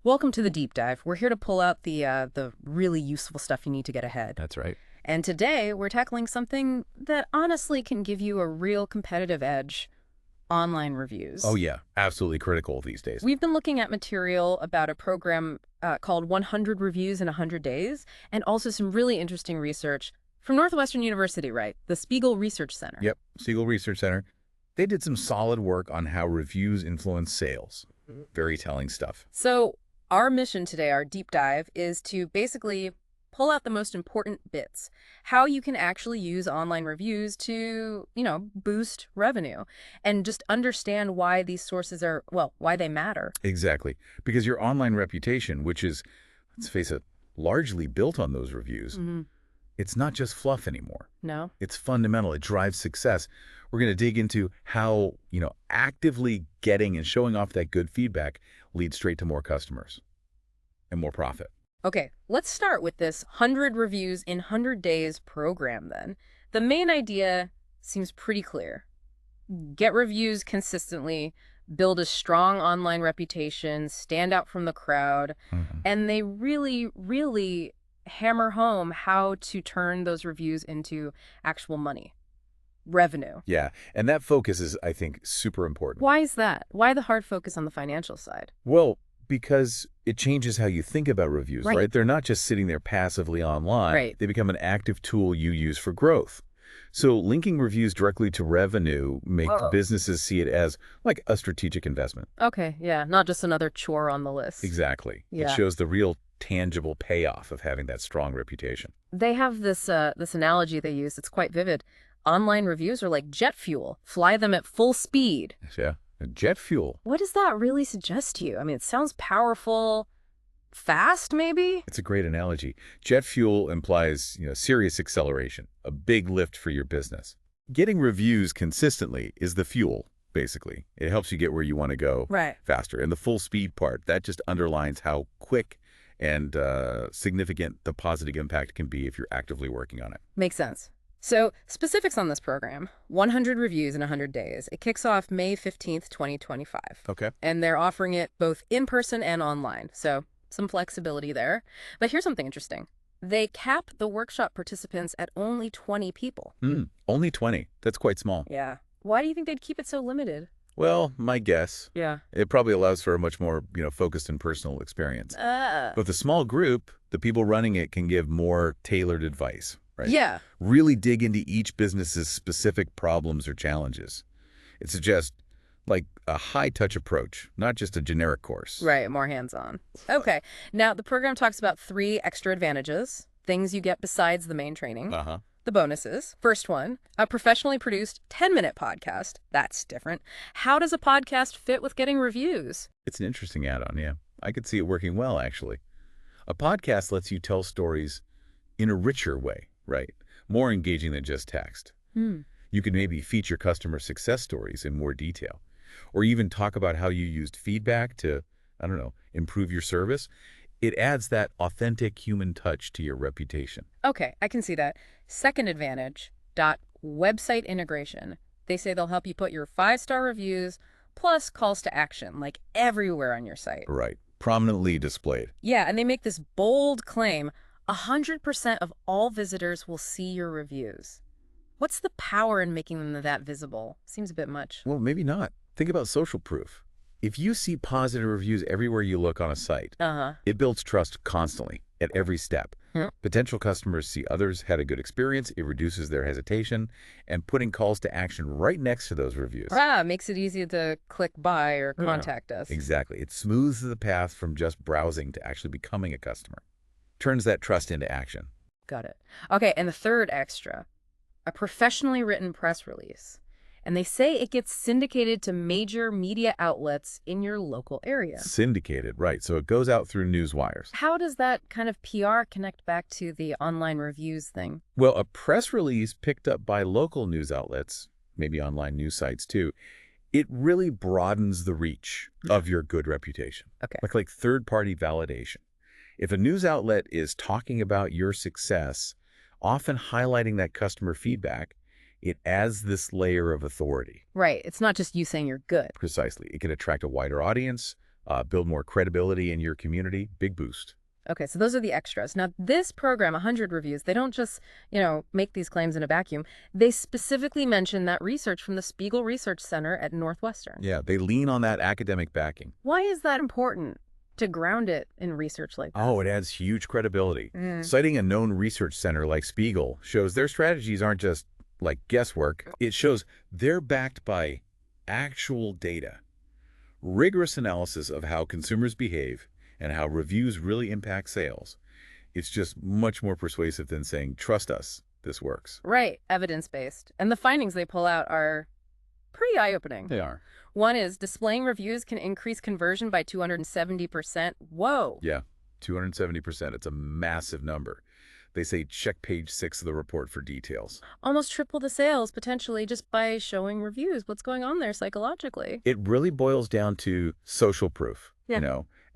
Welcome to the deep dive. We're here to pull out the really useful stuff you need to get ahead. That's right. And today we're tackling something that honestly can give you a real competitive edge: online Oh, reviews. yeah. Absolutely critical these days. We've been looking at material about a program called 100 Reviews in 100 Days, and also some really interesting research from Northwestern University, right? The Spiegel Research Center. Yep. Siegel Research Center. They did some solid work on how reviews influence sales. Very telling stuff. So our mission today, our deep dive, is to basically pull out the most important bits, how you can actually use online reviews to, boost revenue, and just understand why these sources are, well, why they matter. Exactly. Because your online reputation, which is, let's face it, largely built on those reviews, it's not just fluff anymore. No? It's fundamental. It drives success. We're going to dig into how, actively getting and showing off that good feedback leads straight to more customers and more profit. Okay, let's start with this 100 Reviews in 100 Days program then. The main idea seems pretty clear. Get reviews consistently, build a strong online reputation, stand out from the crowd, and they really, really hammer home how to turn those reviews into actual money, revenue. Yeah, and that focus is, I think, super important. Why is that? Why the hard focus on the financial side? Well, because it changes how you think about reviews, Right. right? They're not just sitting there passively online. Right. They become an active tool you use for growth. So linking reviews directly to revenue make Whoa. businesses see it as like a strategic investment. Okay, yeah, not just another chore on the list. Exactly. It Yeah. shows the real tangible payoff of having that strong reputation. They have this analogy they use. It's quite vivid. Online reviews are like jet fuel. Fly them at full speed. Yeah. Jet fuel. What does that really suggest to you? I mean, it sounds powerful, fast, maybe? It's a great analogy. Jet fuel implies, serious acceleration, a big lift for your business. Getting reviews consistently is the fuel, basically. It helps you get where you want to go Right. faster. And the full speed part, that just underlines how quick and significant the positive impact can be if you're actively working on it. Makes sense. So, specifics on this program: 100 Reviews in 100 Days. It kicks off May 15th, 2025. Okay. And they're offering it both in person and online. So, some flexibility there. But here's something interesting: they cap the workshop participants at only 20 people. Only 20. That's quite small. Yeah. Why do you think they'd keep it so limited? Well, my guess, Yeah. it probably allows for a much more, focused and personal experience. But the small group, the people running it can give more tailored advice, right? Yeah. Really dig into each business's specific problems or challenges. It suggests like a high-touch approach, not just a generic course. Right, more hands-on. Okay. Now, the program talks about 3 extra advantages, things you get besides the main training. Uh-huh. The bonuses. First one, a professionally produced 10-minute podcast. That's different. How does a podcast fit with getting reviews? It's an interesting add-on, yeah. I could see it working well, actually. A podcast lets you tell stories in a richer way, right? More engaging than just text. You could maybe feature customer success stories in more detail, or even talk about how you used feedback to, improve your service. It adds that authentic human touch to your reputation. Okay, I can see that. Second advantage, website integration. They say they'll help you put your 5-star reviews plus calls to action, like everywhere on your site. Right. Prominently displayed. Yeah, and they make this bold claim: 100% of all visitors will see your reviews. What's the power in making them that visible? Seems a bit much. Well, maybe not. Think about social proof. If you see positive reviews everywhere you look on a site, Uh-huh. it builds trust constantly at every step. Potential customers see others had a good experience, it reduces their hesitation, and putting calls to action right next to those reviews. Makes it easy to click buy or contact us. Exactly. It smooths the path from just browsing to actually becoming a customer. Turns that trust into action. Got it. Okay, and the third extra, a professionally written press release. And they say it gets syndicated to major media outlets in your local area. Syndicated, right. So it goes out through news wires. How does that kind of PR connect back to the online reviews thing? Well, a press release picked up by local news outlets, maybe online news sites too, it really broadens the reach of your good reputation. Okay. Like third-party validation. If a news outlet is talking about your success, often highlighting that customer feedback, it adds this layer of authority. Right. It's not just you saying you're good. Precisely. It can attract a wider audience, build more credibility in your community. Big boost. Okay, so those are the extras. Now, this program, 100 reviews, they don't just, make these claims in a vacuum. They specifically mention that research from the Spiegel Research Center at Northwestern. Yeah, they lean on that academic backing. Why is that important to ground it in research like that? Oh, it adds huge credibility. Citing a known research center like Spiegel shows their strategies aren't just like guesswork. It shows they're backed by actual data, rigorous analysis of how consumers behave, and how reviews really impact sales. It's just much more persuasive than saying, trust us, this works. Right, evidence-based. And the findings they pull out are pretty eye-opening. They are. One is displaying reviews can increase conversion by 270%. Whoa. Yeah, 270%. It's a massive number. They say check page 6 of the report for details. Almost triple the sales, potentially, just by showing reviews. What's going on there psychologically? It really boils down to social proof,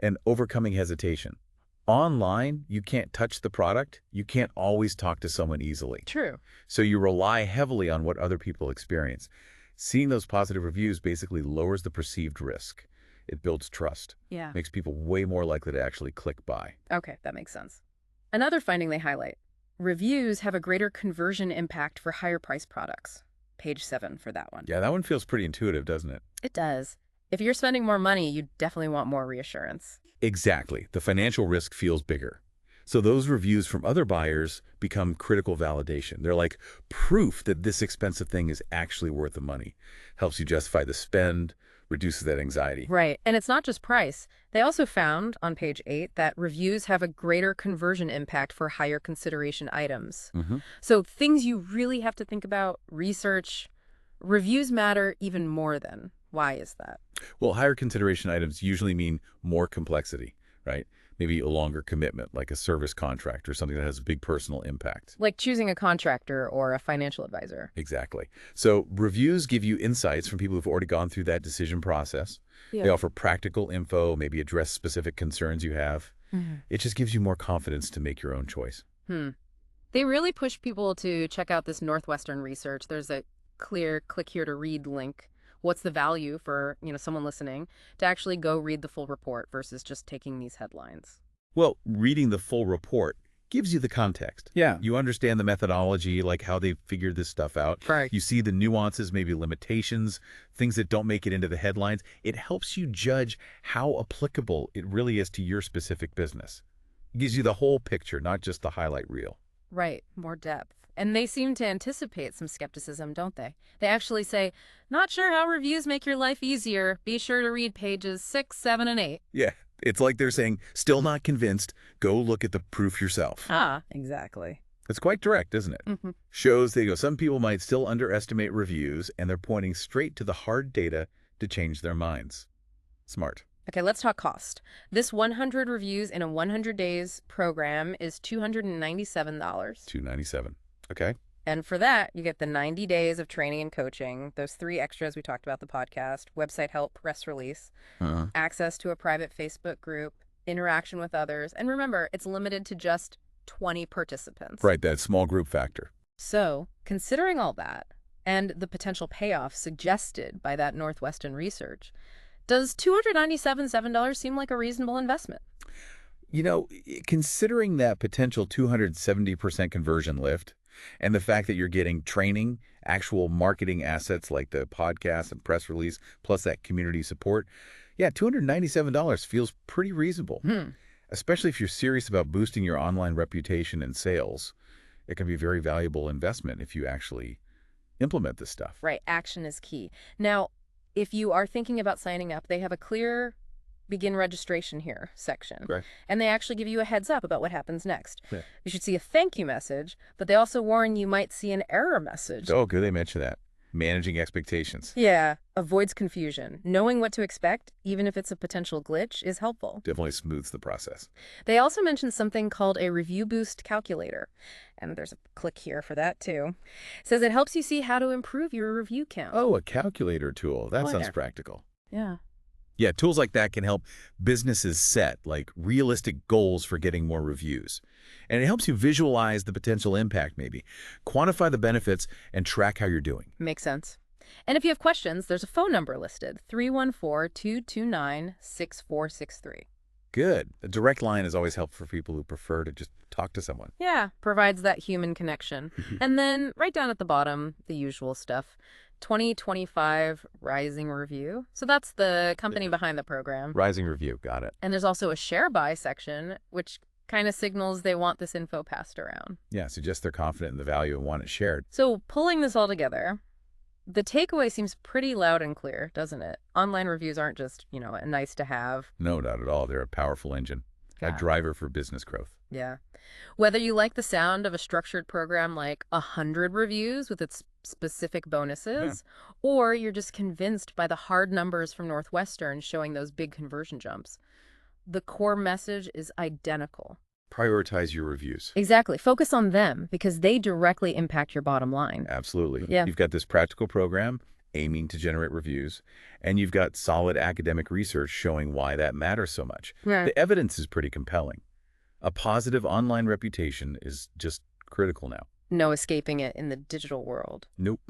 and overcoming hesitation. Online, you can't touch the product. You can't always talk to someone easily. True. So you rely heavily on what other people experience. Seeing those positive reviews basically lowers the perceived risk. It builds trust. Yeah. Makes people way more likely to actually click buy. Okay, that makes sense. Another finding they highlight, reviews have a greater conversion impact for higher priced products. Page 7 for that one. Yeah, that one feels pretty intuitive, doesn't it? It does. If you're spending more money, you definitely want more reassurance. Exactly. The financial risk feels bigger. So those reviews from other buyers become critical validation. They're like proof that this expensive thing is actually worth the money. Helps you justify the spend, reduces that anxiety. Right. And it's not just price. They also found on page 8 that reviews have a greater conversion impact for higher consideration items. So things you really have to think about, research, reviews matter even more than. Why is that? Well, higher consideration items usually mean more complexity, right? Maybe a longer commitment, like a service contract or something that has a big personal impact. Like choosing a contractor or a financial advisor. Exactly. So reviews give you insights from people who've already gone through that decision process. Yeah. They offer practical info, maybe address specific concerns you have. It just gives you more confidence to make your own choice. They really push people to check out this Northwestern research. There's a clear click here to read link. What's the value for, someone listening to actually go read the full report versus just taking these headlines? Well, reading the full report gives you the context. Yeah. You understand the methodology, like how they figured this stuff out. Right. You see the nuances, maybe limitations, things that don't make it into the headlines. It helps you judge how applicable it really is to your specific business. It gives you the whole picture, not just the highlight reel. Right, more depth. And they seem to anticipate some skepticism, don't they? They actually say, not sure how reviews make your life easier. Be sure to read pages 6, 7, and 8. Yeah, it's like they're saying, still not convinced, go look at the proof yourself. Ah, exactly. It's quite direct, isn't it? Shows they go, some people might still underestimate reviews, and they're pointing straight to the hard data to change their minds. Smart. Okay, let's talk cost. This 100 reviews in a 100 days program is $297. $297. Okay. And for that, you get the 90 days of training and coaching, those 3 extras we talked about the podcast, website help, press release, access to a private Facebook group, interaction with others. And remember, it's limited to just 20 participants. Right, that small group factor. So, considering all that and the potential payoff suggested by that Northwestern research, does $297 seem like a reasonable investment? Considering that potential 270% conversion lift, and the fact that you're getting training, actual marketing assets like the podcast and press release, plus that community support, yeah, $297 feels pretty reasonable. Especially if you're serious about boosting your online reputation and sales. It can be a very valuable investment if you actually implement this stuff. Right, action is key. Now, if you are thinking about signing up, they have a clear begin registration here section. Right. And they actually give you a heads up about what happens next. Yeah. You should see a thank you message, but they also warn you might see an error message. Oh, good they mentioned that. Managing expectations. Yeah, avoids confusion. Knowing what to expect, even if it's a potential glitch, is helpful. Definitely smooths the process. They also mentioned something called a review boost calculator. And there's a click here for that too. It says it helps you see how to improve your review count. Oh, a calculator tool. That sounds Wonder. practical. Yeah. Yeah, tools like that can help businesses set like realistic goals for getting more reviews. And it helps you visualize the potential impact maybe, quantify the benefits, and track how you're doing. Makes sense. And if you have questions, there's a phone number listed, 314-229-6463. Good. A direct line is always helpful for people who prefer to just talk to someone. Yeah, provides that human connection. And then right down at the bottom, the usual stuff, 2025 Rising Review. So that's the company behind the program. Rising review. Got it. And there's also a share buy section, which kind of signals they want this info passed around. Yeah, suggests they're confident in the value and want it shared. So pulling this all together, the takeaway seems pretty loud and clear, doesn't it? Online reviews aren't just, a nice to have. No, not at all. They're a powerful engine, a driver for business growth. Yeah. Whether you like the sound of a structured program like 100 reviews with its specific bonuses, or you're just convinced by the hard numbers from Northwestern showing those big conversion jumps, the core message is identical. Prioritize your reviews. Exactly. Focus on them because they directly impact your bottom line. Absolutely. Yeah. You've got this practical program aiming to generate reviews, and you've got solid academic research showing why that matters so much. Right. The evidence is pretty compelling. A positive online reputation is just critical now. No escaping it in the digital world. Nope.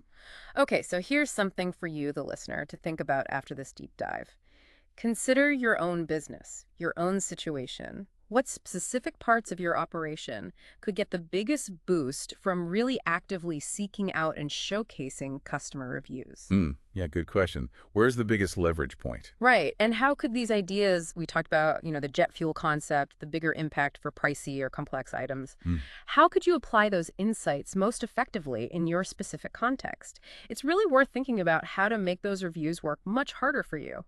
Okay, so here's something for you, the listener, to think about after this deep dive. Consider your own business, your own situation. What specific parts of your operation could get the biggest boost from really actively seeking out and showcasing customer reviews? Yeah, good question. Where's the biggest leverage point? Right. And how could these ideas, we talked about, the jet fuel concept, the bigger impact for pricey or complex items, how could you apply those insights most effectively in your specific context? It's really worth thinking about how to make those reviews work much harder for you.